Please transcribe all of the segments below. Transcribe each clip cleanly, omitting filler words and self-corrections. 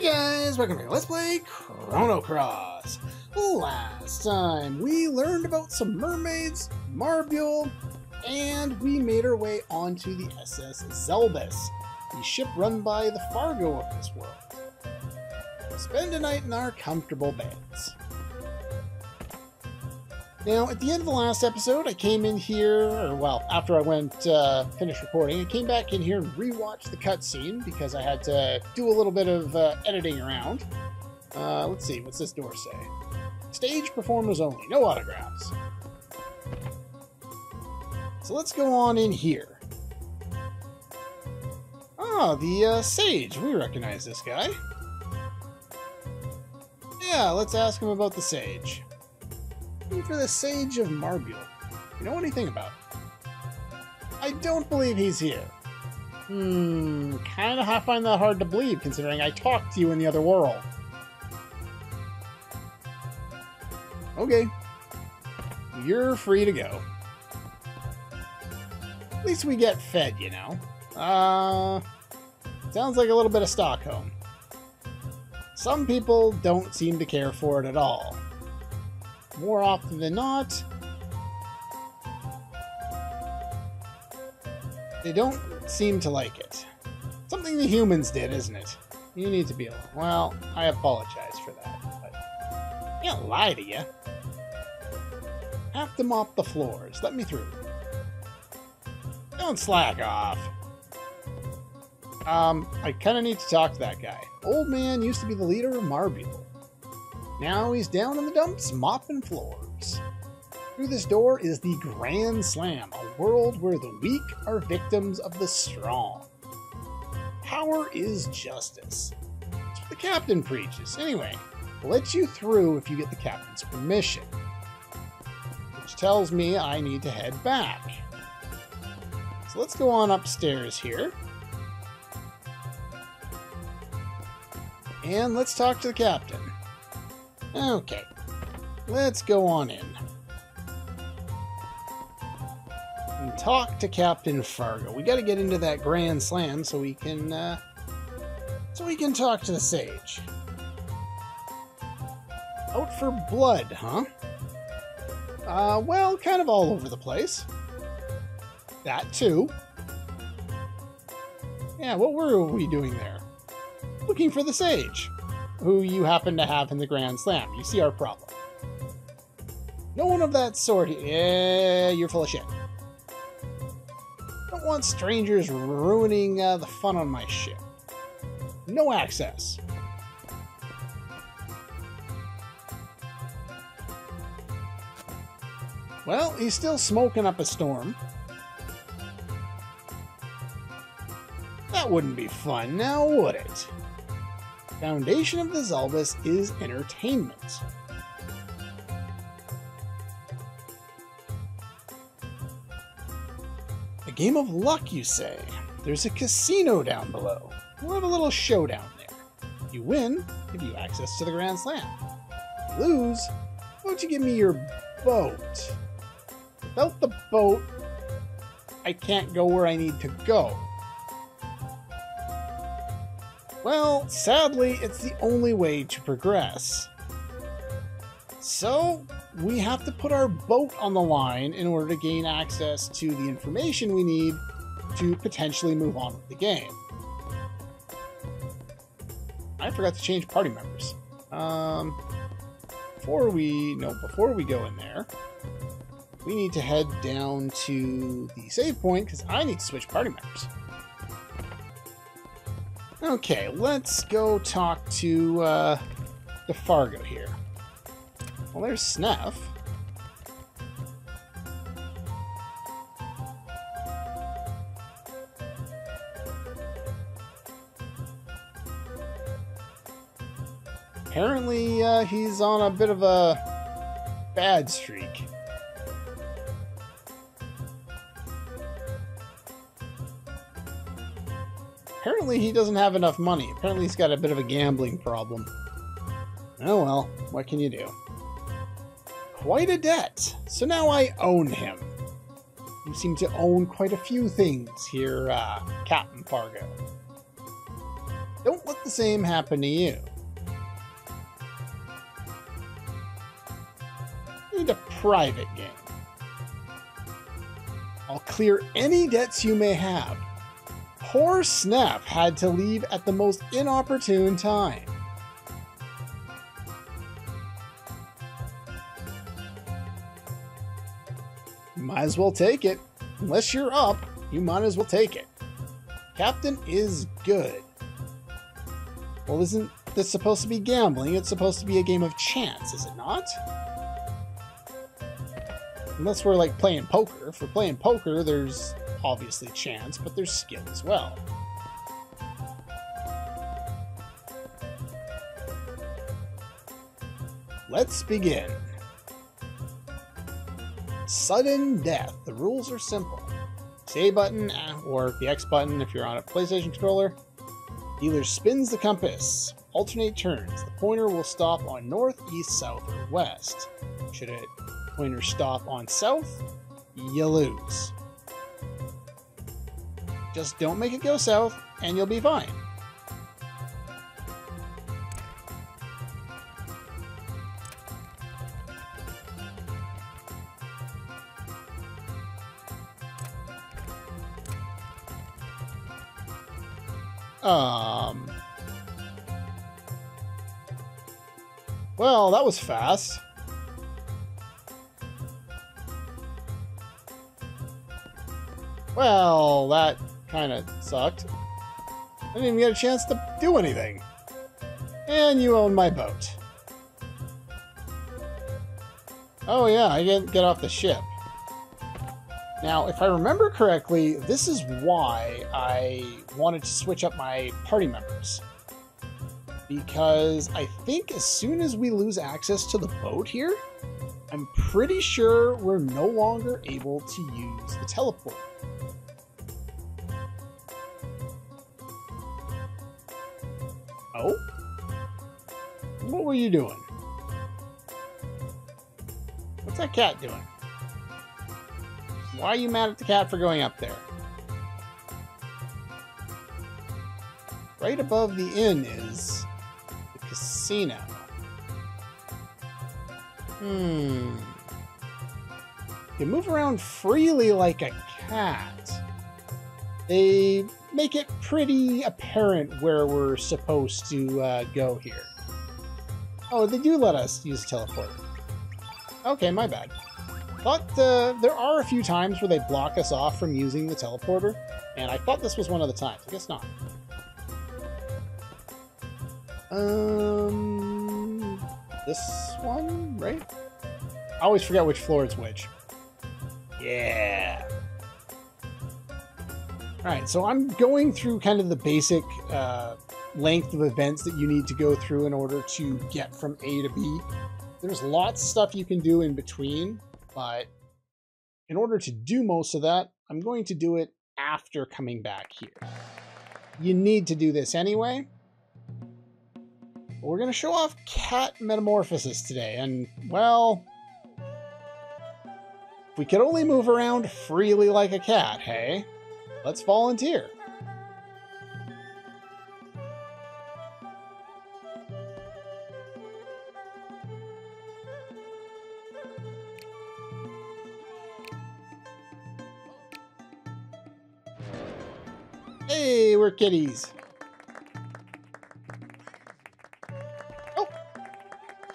Hey guys, welcome back to Let's Play Chrono. Last time we learned about some mermaids, Marbule, and we made our way onto the SS Zelbess, the ship run by the Fargo of this world. Spend a night in our comfortable beds. Now, at the end of the last episode, I came in here, or well, after I finished recording, I came back in here and rewatched the cutscene because I had to do a little bit of editing around. Let's see, what's this door say? Stage performers only, no autographs. So let's go on in here. Ah, the sage. We recognize this guy. Yeah, let's ask him about the sage. For the Sage of Marbule. You know anything about it? I don't believe he's here. Kinda find that hard to believe, considering I talked to you in the other world. Okay. You're free to go. At least we get fed, you know. Sounds like a little bit of Stockholm. Some people don't seem to care for it at all. More often than not, they don't seem to like it. Something the humans did, isn't it? You need to be alone. Well, I apologize for that, but I can't lie to you. Have to mop the floors. Let me through. Don't slack off. I kind of need to talk to that guy. Old man used to be the leader of Marbule. Now he's down in the dumps, mopping floors. Through this door is the Grand Slam, a world where the weak are victims of the strong. Power is justice. That's what the captain preaches. Anyway, I'll let you through if you get the captain's permission. Which tells me I need to head back. So let's go on upstairs here. And let's talk to the captain. Okay, let's go on in and talk to Captain Fargo. We got to get into that Grand Slam so we can talk to the sage. Out for blood, huh? Well, kind of all over the place. That too. Yeah, what were we doing there? Looking for the sage, who you happen to have in the Grand Slam. You see our problem. No one of that sort. Yeah, you're full of shit. Don't want strangers ruining the fun on my ship. No access. Well, he's still smoking up a storm. That wouldn't be fun, now would it? Foundation of the Zelbess is entertainment. A game of luck, you say? There's a casino down below. We'll have a little showdown there. You win, give you access to the Grand Slam. You lose, why don't you give me your boat? Without the boat, I can't go where I need to go. Well, sadly, it's the only way to progress. So, we have to put our boat on the line in order to gain access to the information we need to potentially move on with the game. I forgot to change party members. Before we go in there, we need to head down to the save point because I need to switch party members. Okay, let's go talk to the Fargo here. Well, there's Snuff. Apparently, he's on a bit of a bad streak. Apparently he doesn't have enough money. Apparently he's got a bit of a gambling problem. Oh well, what can you do? Quite a debt. So now I own him. You seem to own quite a few things here, Captain Fargo. Don't let the same happen to you. You need a private game. I'll clear any debts you may have. Poor Snap had to leave at the most inopportune time. You might as well take it. Unless you're up, you might as well take it. Captain is good. Well, isn't this supposed to be gambling? It's supposed to be a game of chance, is it not? Unless we're like playing poker. If we're playing poker, there's obviously chance, but there's skill as well. Let's begin. Sudden death. The rules are simple. A button, or the X button if you're on a PlayStation controller. Dealer spins the compass. Alternate turns. The pointer will stop on north, east, south, or west. Should it pointer stop on south, you lose. Just don't make it go south, and you'll be fine. Well, that was fast. Well, that kind of sucked. I didn't even get a chance to do anything. And you own my boat. Oh yeah, I get off the ship. Now, if I remember correctly, this is why I wanted to switch up my party members. Because I think as soon as we lose access to the boat here, I'm pretty sure we're no longer able to use the teleporter. Oh? What were you doing? What's that cat doing? Why are you mad at the cat for going up there? Right above the inn is the casino. You move around freely like a cat. They make it pretty apparent where we're supposed to go here. Oh, they do let us use teleporter. Okay, my bad. Thought there are a few times where they block us off from using the teleporter, and I thought this was one of the times. I guess not. This one, right? I always forget which floor is which. Yeah. Alright, so I'm going through kind of the basic length of events that you need to go through in order to get from A to B. There's lots of stuff you can do in between, but in order to do most of that, I'm going to do it after coming back here. You need to do this anyway. But we're going to show off cat metamorphosis today, and, well, if we could only move around freely like a cat, hey? Let's volunteer. Hey, we're kitties. Oh,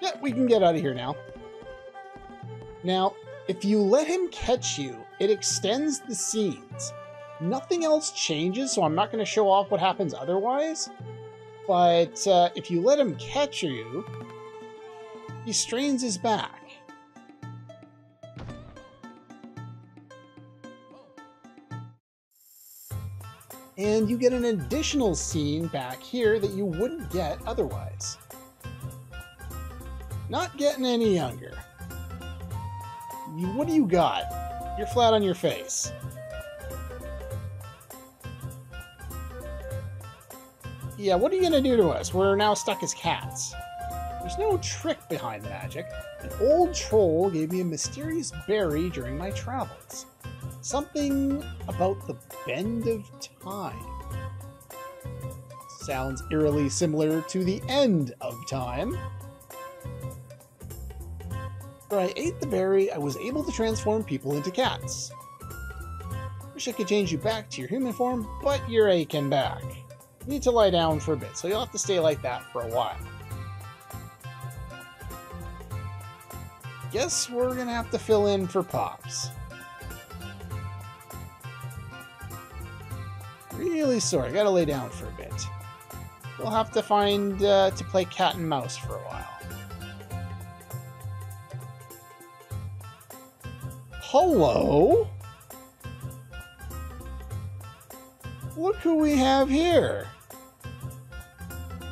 yeah, we can get out of here now. Now, if you let him catch you, it extends the scenes. Nothing else changes, so I'm not going to show off what happens otherwise. But if you let him catch you, he strains his back. And you get an additional scene back here that you wouldn't get otherwise. Not getting any younger. What do you got? You're flat on your face. Yeah, what are you gonna do to us? We're now stuck as cats. There's no trick behind the magic. An old troll gave me a mysterious berry during my travels. Something about the bend of time. Sounds eerily similar to the end of time. After I ate the berry, I was able to transform people into cats. Wish I could change you back to your human form, but you're aching back. You need to lie down for a bit, so you'll have to stay like that for a while. Guess we're gonna have to fill in for Pops. Really sorry, gotta lay down for a bit. We'll have to find to play cat and mouse for a while. Hello? Look who we have here.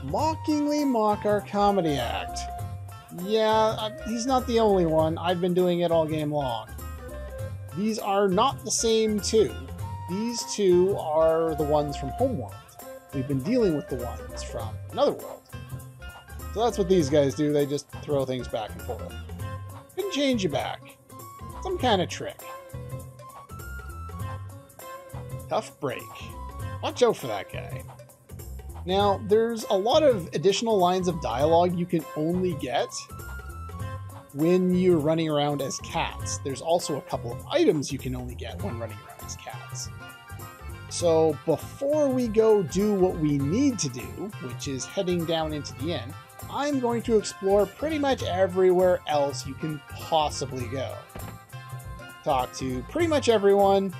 Mockingly mock our comedy act. Yeah, he's not the only one. I've been doing it all game long. These are not the same two. These two are the ones from Homeworld. We've been dealing with the ones from another world. So that's what these guys do. They just throw things back and forth. Can change you back. Some kind of trick. Tough break. Watch out for that guy. Now, there's a lot of additional lines of dialogue you can only get when you're running around as cats. There's also a couple of items you can only get when running around as cats. So before we go do what we need to do, which is heading down into the inn, I'm going to explore pretty much everywhere else you can possibly go. Talk to pretty much everyone,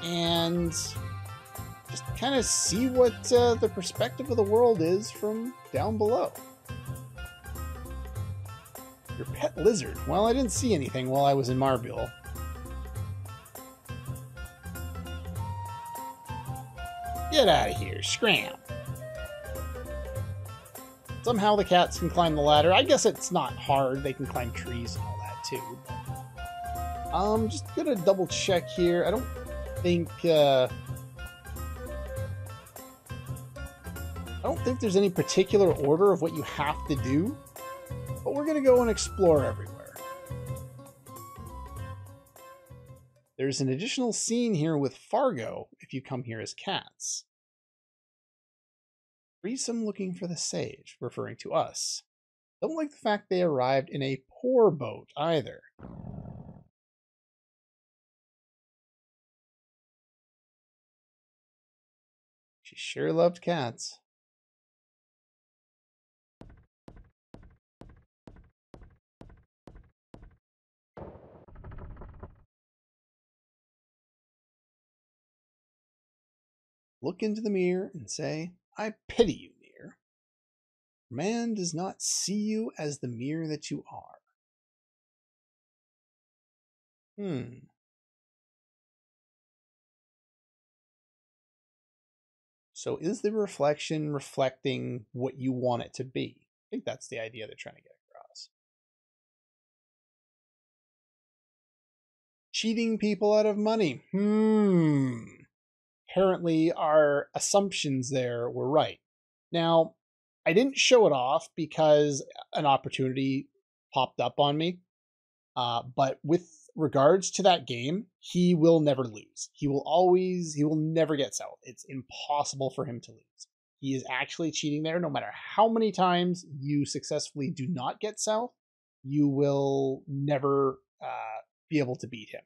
and just kind of see what the perspective of the world is from down below. Your pet lizard. Well, I didn't see anything while I was in Marbule. Get out of here, scram. Somehow the cats can climb the ladder. I guess it's not hard. They can climb trees and all that too. Just gonna double check here. I don't think there's any particular order of what you have to do, but we're gonna go and explore everywhere. There's an additional scene here with Fargo if you come here as cats. Threesome looking for the sage, referring to us. Don't like the fact they arrived in a poor boat either. She sure loved cats. Look into the mirror and say, I pity you, mirror. Man does not see you as the mirror that you are. So is the reflection reflecting what you want it to be? I think that's the idea they're trying to get across. Cheating people out of money. Apparently our assumptions there were right. Now, I didn't show it off because an opportunity popped up on me. But with regards to that game, he will never lose. He will never get south. It's impossible for him to lose. He is actually cheating there. No matter how many times you successfully do not get south, you will never be able to beat him.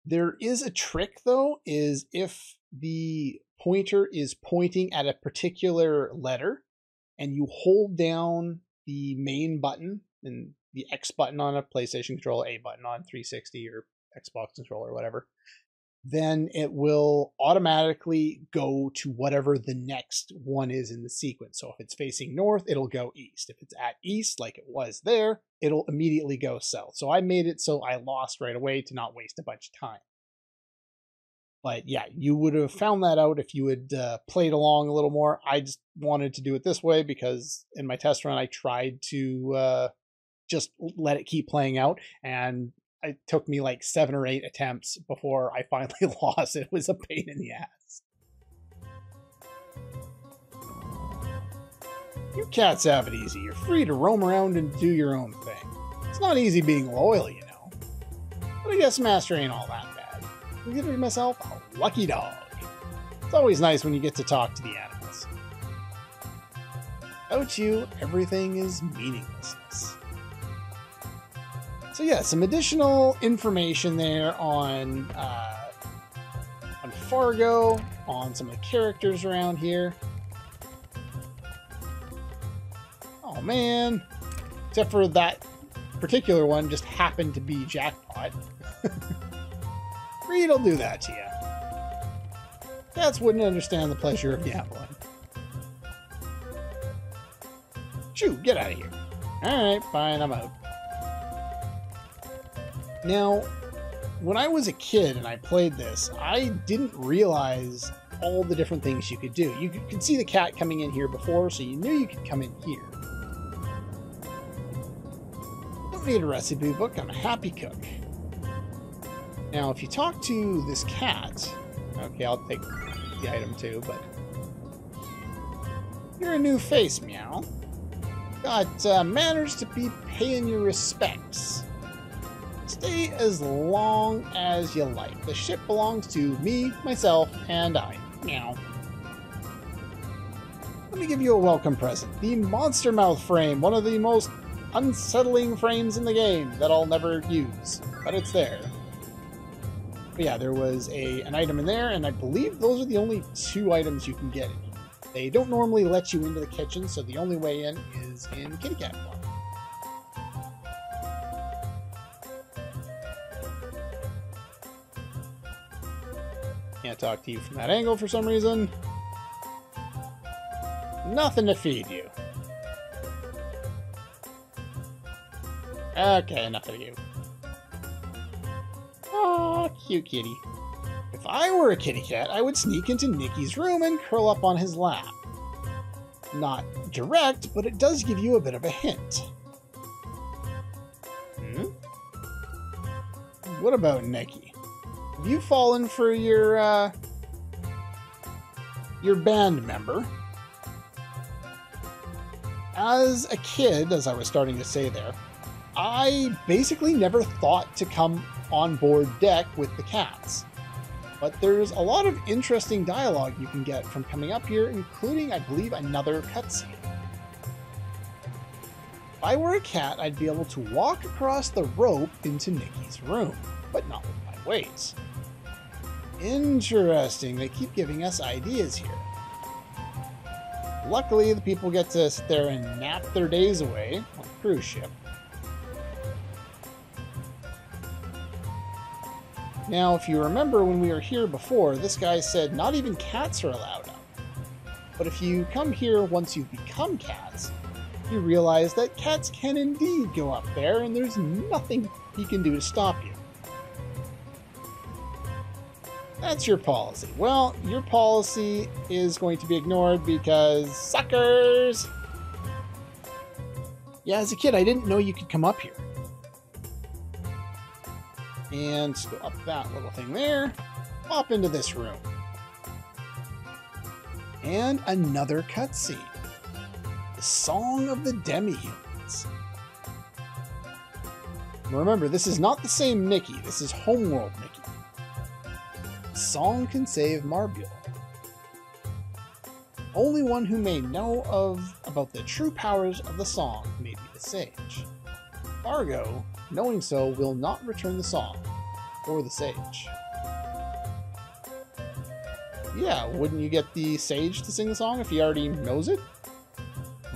There is a trick, though, is if the pointer is pointing at a particular letter and you hold down the main button and the X button on a PlayStation controller, A button on 360 or Xbox controller or whatever, then it will automatically go to whatever the next one is in the sequence. So if it's facing north, it'll go east. If it's at east, like it was there, it'll immediately go south. So I made it so I lost right away to not waste a bunch of time. But yeah, you would have found that out if you had played along a little more. I just wanted to do it this way because in my test run, I tried to just let it keep playing out, and it took me like 7 or 8 attempts before I finally lost. It was a pain in the ass. You cats have it easy. You're free to roam around and do your own thing. It's not easy being loyal, you know. But I guess Master ain't all that bad. I consider myself a lucky dog. It's always nice when you get to talk to the animals. Without you, everything is meaninglessness. So yeah, some additional information there on Fargo, on some of the characters around here. Oh man. Except for that particular one just happened to be Jackpot. Greed'll do that to you. Cats wouldn't understand the pleasure of gambling. Shoo, get out of here. Alright, fine, I'm out. Now, when I was a kid and I played this, I didn't realize all the different things you could do. You could see the cat coming in here before, so you knew you could come in here. Don't need a recipe book, I'm a happy cook. Now, if you talk to this cat... Okay, I'll take the item too, but... You're a new face, meow. Got manners to be paying your respects. Stay as long as you like. The ship belongs to me, myself, and I. Meow. Let me give you a welcome present. The Monster Mouth frame, one of the most unsettling frames in the game that I'll never use, but it's there. But yeah, there was an item in there, and I believe those are the only 2 items you can get in here. They don't normally let you into the kitchen, so the only way in is in kitty cat form. Can't talk to you from that angle for some reason. Nothing to feed you. Okay, enough of you. Aw, cute kitty. If I were a kitty cat, I would sneak into Nicky's room and curl up on his lap. Not direct, but it does give you a bit of a hint. What about Nicky? Have you fallen for your band member? As a kid, as I was starting to say there, I basically never thought to come on board deck with the cats. But there's a lot of interesting dialogue you can get from coming up here, including, I believe, another cutscene. If I were a cat, I'd be able to walk across the rope into Nicky's room, but not with my weights. Interesting, they keep giving us ideas here. Luckily, the people get to sit there and nap their days away on the cruise ship. Now, if you remember when we were here before, this guy said not even cats are allowed up. But if you come here once you've become cats, you realize that cats can indeed go up there and there's nothing he can do to stop you. That's your policy. Well, your policy is going to be ignored because suckers! Yeah, as a kid, I didn't know you could come up here. And go up that little thing there, pop into this room. And another cutscene. The Song of the Demi-Humans. Remember, this is not the same Nicky, this is Homeworld Nicky. The song can save Marbule. Only one who may know about the true powers of the song may be the sage. Fargo, knowing so, will not return the song, or the sage. Yeah, wouldn't you get the sage to sing the song if he already knows it?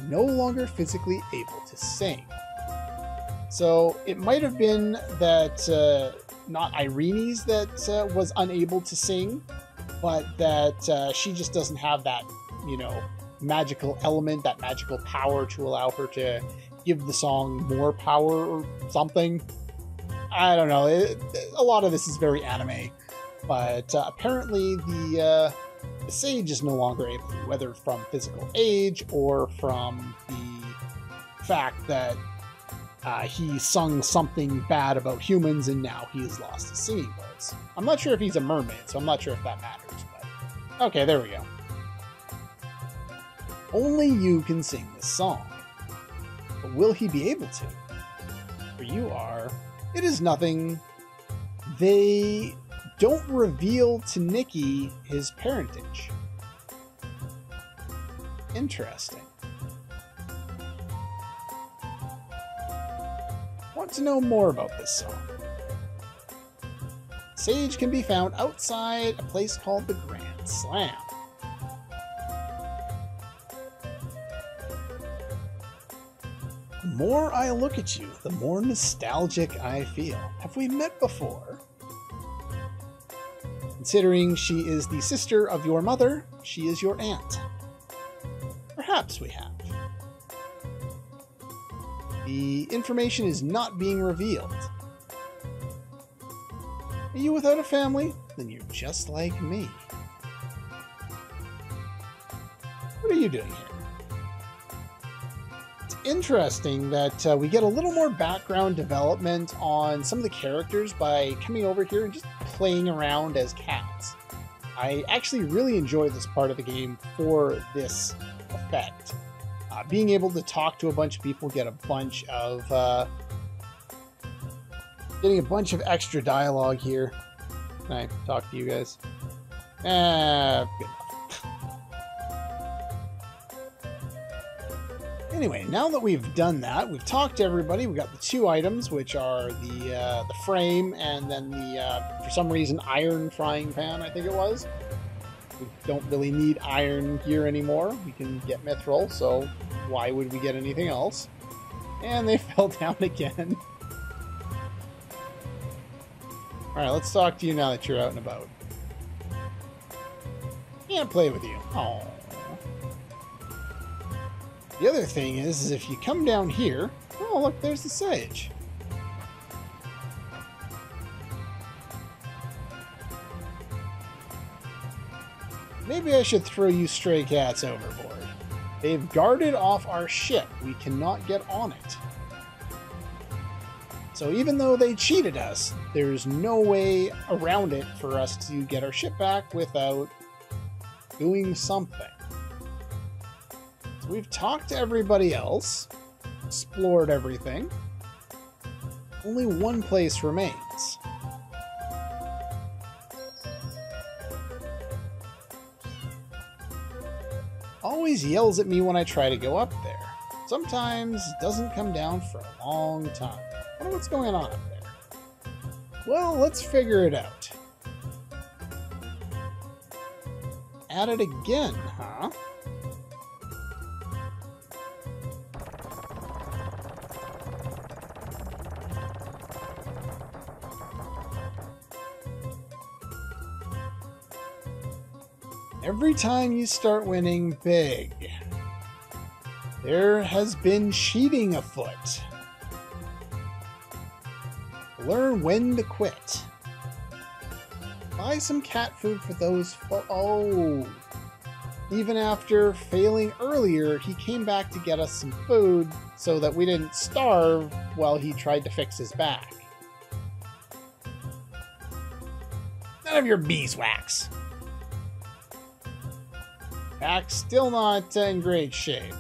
No longer physically able to sing. So it might have been that not Irene's that was unable to sing, but that she just doesn't have that, you know, magical element, that magical power to allow her to give the song more power or something. I don't know. A lot of this is very anime, but apparently the sage is no longer able to, whether from physical age or from the fact that he sung something bad about humans and now he has lost his singing voice. I'm not sure if he's a mermaid, so I'm not sure if that matters, but okay, there we go. Only you can sing this song. But will he be able to? For you are, it is nothing. They don't reveal to Nikki his parentage. Interesting. Want to know more about this song? Sage can be found outside a place called the Grand Slam. The more I look at you, the more nostalgic I feel. Have we met before? Considering she is the sister of your mother, she is your aunt. Perhaps we have. The information is not being revealed. Are you without a family? Then you're just like me. What are you doing here? It's interesting that we get a little more background development on some of the characters by coming over here and just playing around as cats. I actually really enjoy this part of the game for this effect. Being able to talk to a bunch of people, getting a bunch of extra dialogue here. Can I talk to you guys? Good enough. Anyway, now that we've done that, we've talked to everybody. We've got the two items, which are the frame and then the, for some reason, iron frying pan, I think it was. We don't really need iron gear anymore. We can get mithril, so why would we get anything else? And they fell down again. Alright, let's talk to you now that you're out and about. Can't play with you. Oh. The other thing is if you come down here... Oh, look, there's the sage. Maybe I should throw you stray cats overboard. They've guarded off our ship. We cannot get on it. So even though they cheated us, there's no way around it for us to get our ship back without doing something. So we've talked to everybody else, explored everything. Only one place remains. Always yells at me when I try to go up there. Sometimes doesn't come down for a long time. I wonder what's going on up there. Well, let's figure it out. At it again, huh? Every time you start winning big, there has been cheating afoot. Learn when to quit. Buy some cat food for those oh. Even after failing earlier, he came back to get us some food so that we didn't starve while he tried to fix his back. None of your beeswax. Back still not in great shape.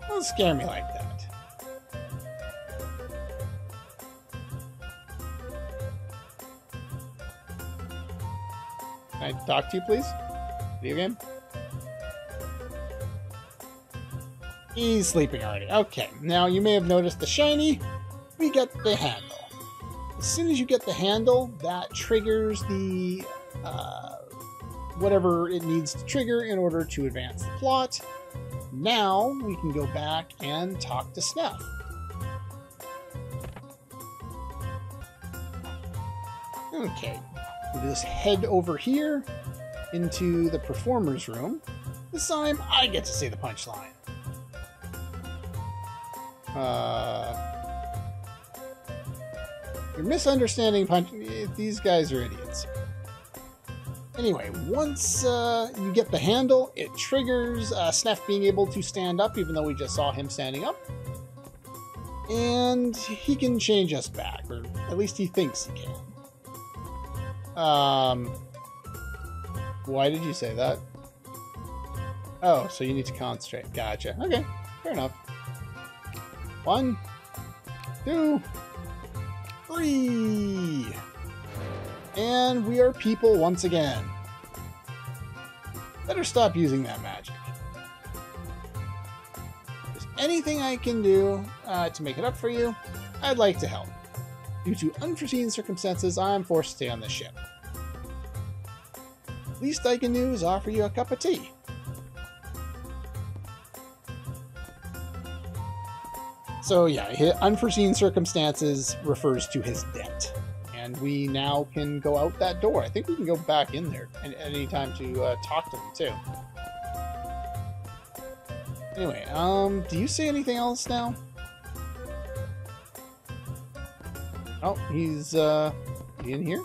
Don't scare me like that. Can I talk to you, please? Video game? He's sleeping already. Okay, now you may have noticed the shiny. We get the handle. As soon as you get the handle, that triggers the whatever it needs to trigger in order to advance the plot. Now we can go back and talk to Snuff. Okay, we'll just head over here into the performer's room. This time I get to say the punchline. You're misunderstanding punch. These guys are idiots. Anyway, once you get the handle, it triggers Snuff being able to stand up, even though we just saw him standing up. And he can change us back, or at least he thinks he can. Why did you say that? Oh, so you need to concentrate. Gotcha. Okay, fair enough. 1, 2, 3. And we are people once again. Better stop using that magic. If there's anything I can do to make it up for you, I'd like to help. Due to unforeseen circumstances, I'm forced to stay on this ship. Least I can do is offer you a cup of tea. So yeah, unforeseen circumstances refers to his debt. And we now can go out that door. I think we can go back in there at any time to talk to them too. Anyway, do you see anything else now? Oh, he's in here?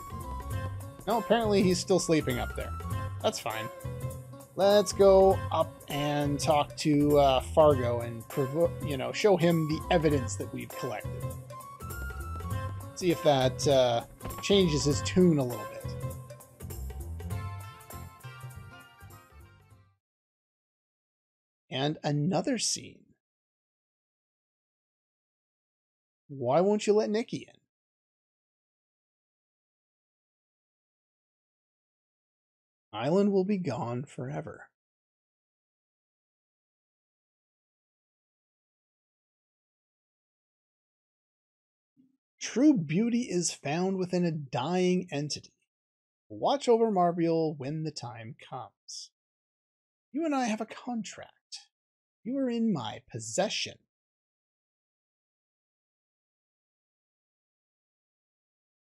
No, apparently he's still sleeping up there. That's fine. Let's go up and talk to Fargo and show him the evidence that we've collected. See if that changes his tune a little bit. And another scene. Why won't you let Nikki in? Island will be gone forever. True beauty is found within a dying entity. Watch over Marbiel when the time comes. You and I have a contract. You are in my possession.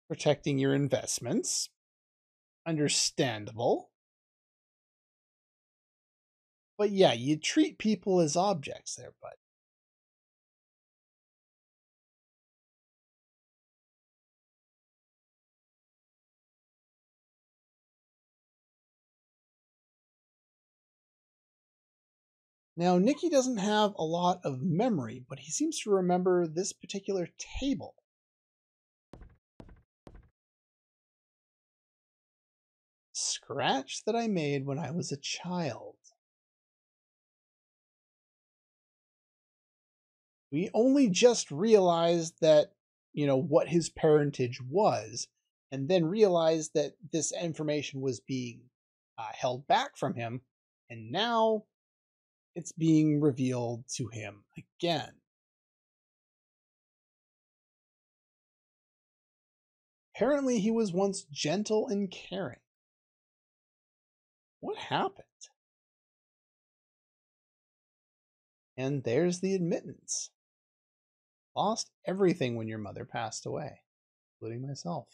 Protecting your investments. Understandable. But yeah, you treat people as objects there, bud. Now, Nikki doesn't have a lot of memory, but he seems to remember this particular table. Scratch that I made when I was a child. We only just realized that, what his parentage was, and then realized that this information was being held back from him, and now it's being revealed to him again. Apparently, he was once gentle and caring. What happened? And there's the admittance. Lost everything when your mother passed away, including myself.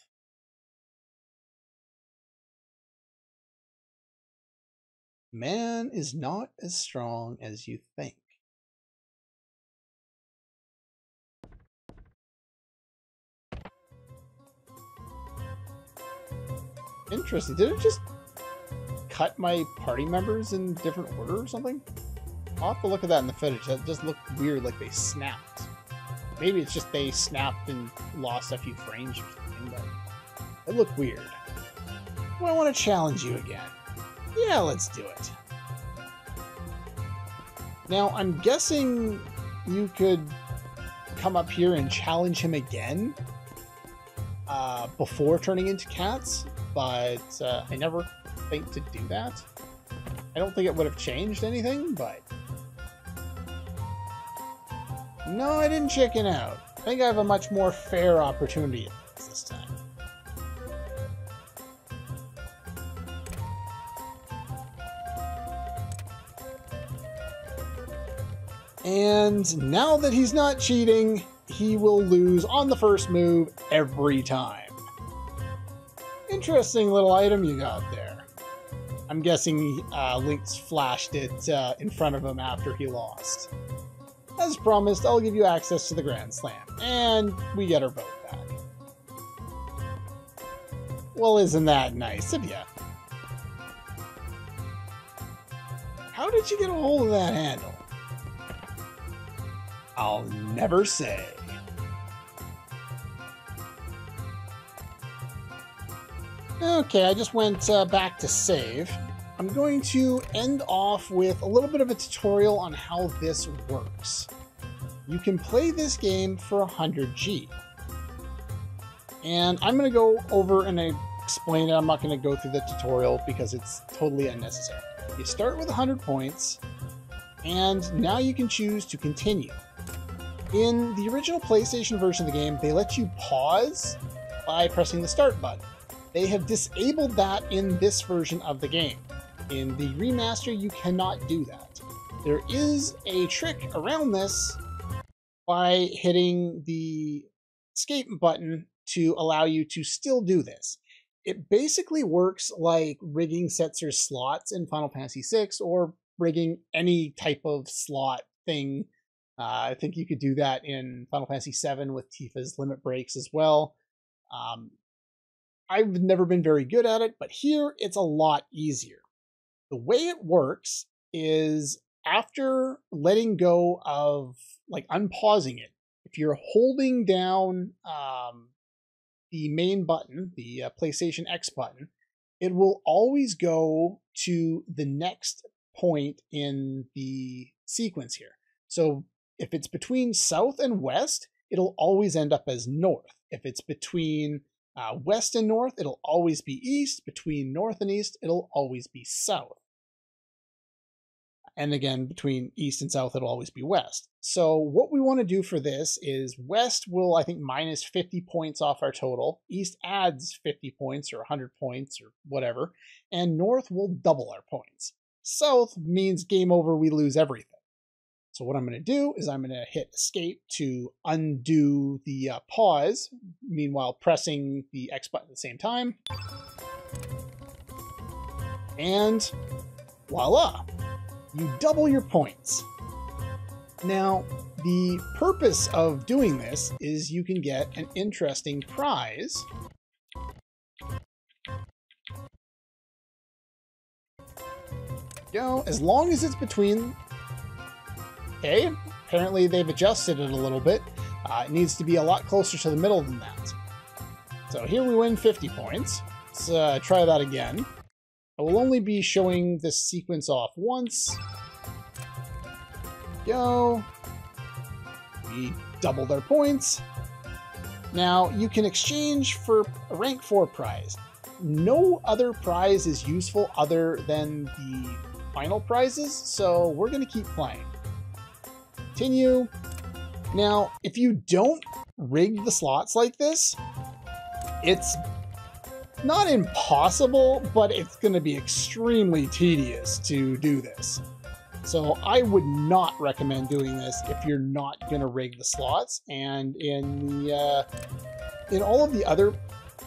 Man is not as strong as you think. Interesting. Did it just cut my party members in different order or something? I'll have to look at that in the footage. That just looked weird, like they snapped. Maybe it's just they snapped and lost a few frames or something, but it looked weird. Well, I want to challenge you again. Yeah, let's do it. Now, I'm guessing you could come up here and challenge him again before turning into cats, but I never think to do that. I don't think it would have changed anything, but... No, I didn't chicken out. I think I have a much more fair opportunity at this time. And now that he's not cheating, he will lose on the first move every time. Interesting little item you got there. I'm guessing Link's flashed it in front of him after he lost. As promised, I'll give you access to the Grand Slam, and we get our boat back. Well, isn't that nice of you? How did you get a hold of that handle? I'll never say. Okay, I just went back to save. I'm going to end off with a little bit of a tutorial on how this works. You can play this game for 100G. And I'm going to go over in a explain it. I'm not going to go through the tutorial because it's totally unnecessary. You start with 100 points, and now you can choose to continue. In the original PlayStation version of the game, they let you pause by pressing the start button. They have disabled that in this version of the game. In the remaster, you cannot do that. There is a trick around this by hitting the escape button to allow you to still do this. It basically works like rigging sets or slots in Final Fantasy VI, or rigging any type of slot thing. I think you could do that in Final Fantasy VII with Tifa's limit breaks as well. I've never been very good at it, but here it's a lot easier. The way it works is after letting go of, like, unpausing it, if you're holding down the main button, the PlayStation X button, it will always go to the next point in the sequence here. So if it's between south and west, it'll always end up as north. If it's between west and north, it'll always be east. Between north and east, it'll always be south. And again, between east and south, it'll always be west. So what we want to do for this is west will, I think, minus 50 points off our total. East adds 50 points or 100 points or whatever. And north will double our points. South means game over, we lose everything. So what I'm going to do is I'm going to hit escape to undo the pause, meanwhile pressing the X button at the same time. And voila! You double your points. Now, the purpose of doing this is you can get an interesting prize. Go, as long as it's between... Okay, apparently they've adjusted it a little bit. It needs to be a lot closer to the middle than that. So here we win 50 points. Let's try that again. I will only be showing this sequence off once. Go. We doubled our points. Now, you can exchange for a rank 4 prize. No other prize is useful other than the final prizes, so we're going to keep playing. Continue. Now, if you don't rig the slots like this, it's not impossible, but it's going to be extremely tedious to do this. So I would not recommend doing this if you're not going to rig the slots. And in all of the other...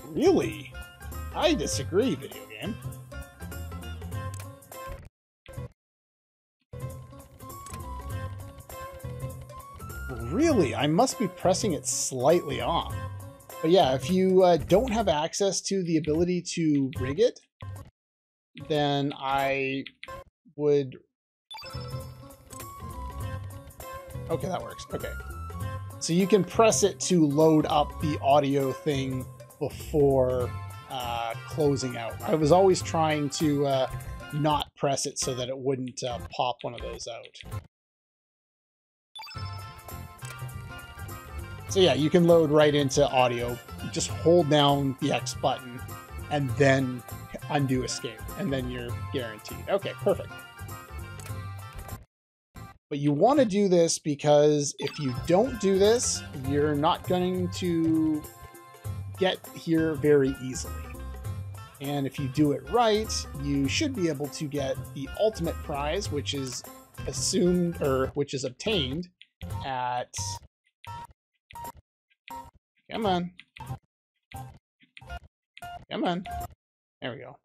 Really? I disagree, video game. Really? I must be pressing it slightly off. But yeah, if you don't have access to the ability to rig it, then I would... Okay, that works. Okay. So you can press it to load up the audio thing before closing out. I was always trying to not press it so that it wouldn't pop one of those out. So yeah, you can load right into audio. Just hold down the X button and then undo escape, and then you're guaranteed. Okay, perfect. But you want to do this because if you don't do this, you're not going to get here very easily. And if you do it right, you should be able to get the ultimate prize, which is assumed, or which is obtained at... Come on. Come on. There we go.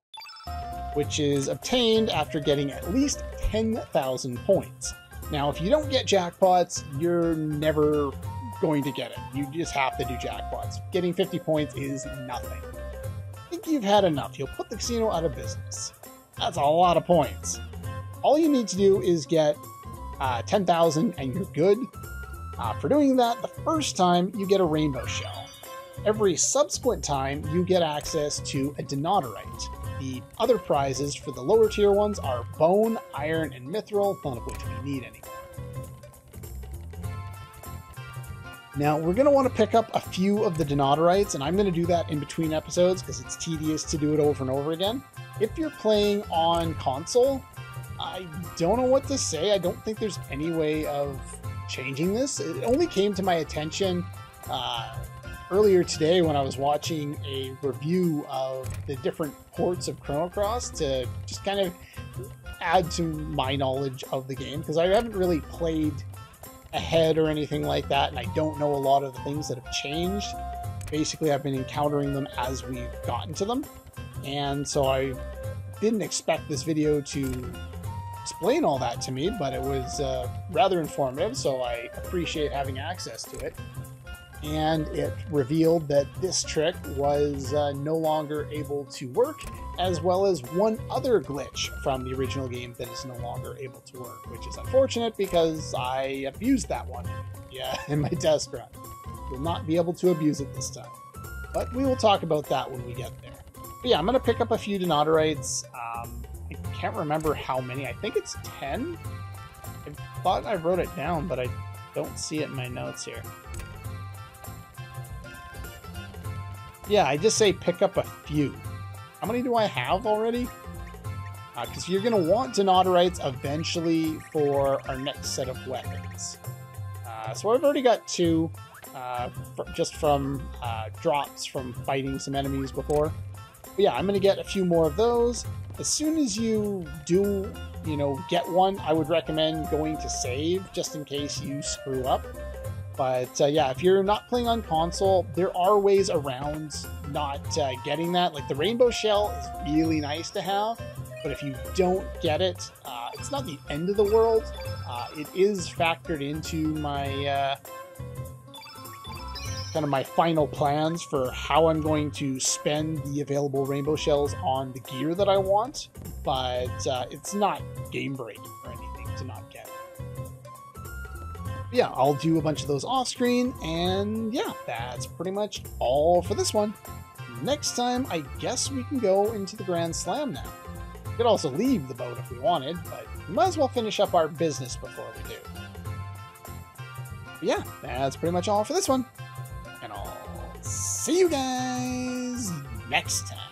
Which is obtained after getting at least 10,000 points. Now, if you don't get jackpots, you're never going to get it. You just have to do jackpots. Getting 50 points is nothing. I think you've had enough. You'll put the casino out of business. That's a lot of points. All you need to do is get 10,000 and you're good. For doing that, the first time, you get a rainbow shell. Every subsequent time, you get access to a Denoterite. The other prizes for the lower tier ones are bone, iron, and mithril, none of which we need anymore. Now, we're going to want to pick up a few of the Denoderites, and I'm going to do that in between episodes because it's tedious to do it over and over again. If you're playing on console, I don't know what to say. I don't think there's any way of changing this. It only came to my attention earlier today when I was watching a review of the different ports of Chrono Cross to just kind of add to my knowledge of the game, because I haven't really played ahead or anything like that, and I don't know a lot of the things that have changed. Basically, I've been encountering them as we've gotten to them, and so I didn't expect this video to explain all that to me, but it was rather informative, so I appreciate having access to it. And it revealed that this trick was no longer able to work, as well as one other glitch from the original game that is no longer able to work, which is unfortunate because I abused that one in my test run. Will not be able to abuse it this time, but we will talk about that when we get there. But yeah, I'm going to pick up a few Denoderites. I can't remember how many. I think it's 10. I thought I wrote it down, but I don't see it in my notes here. Yeah, I just say pick up a few. How many do I have already? Because you're going to want Denoderites eventually for our next set of weapons. So I've already got 2, just from drops from fighting some enemies before. But yeah, I'm going to get a few more of those. As soon as you do, get one, I would recommend going to save, just in case you screw up. But yeah, if you're not playing on console, there are ways around not getting that. Like the rainbow shell is really nice to have, but if you don't get it, it's not the end of the world. It is factored into my kind of my final plans for how I'm going to spend the available rainbow shells on the gear that I want, but it's not game breaking or anything to not get it. Yeah, I'll do a bunch of those off screen, and yeah, that's pretty much all for this one. Next time, I guess we can go into the Grand Slam now. We could also leave the boat if we wanted, but we might as well finish up our business before we do. But yeah, that's pretty much all for this one. And I'll see you guys next time.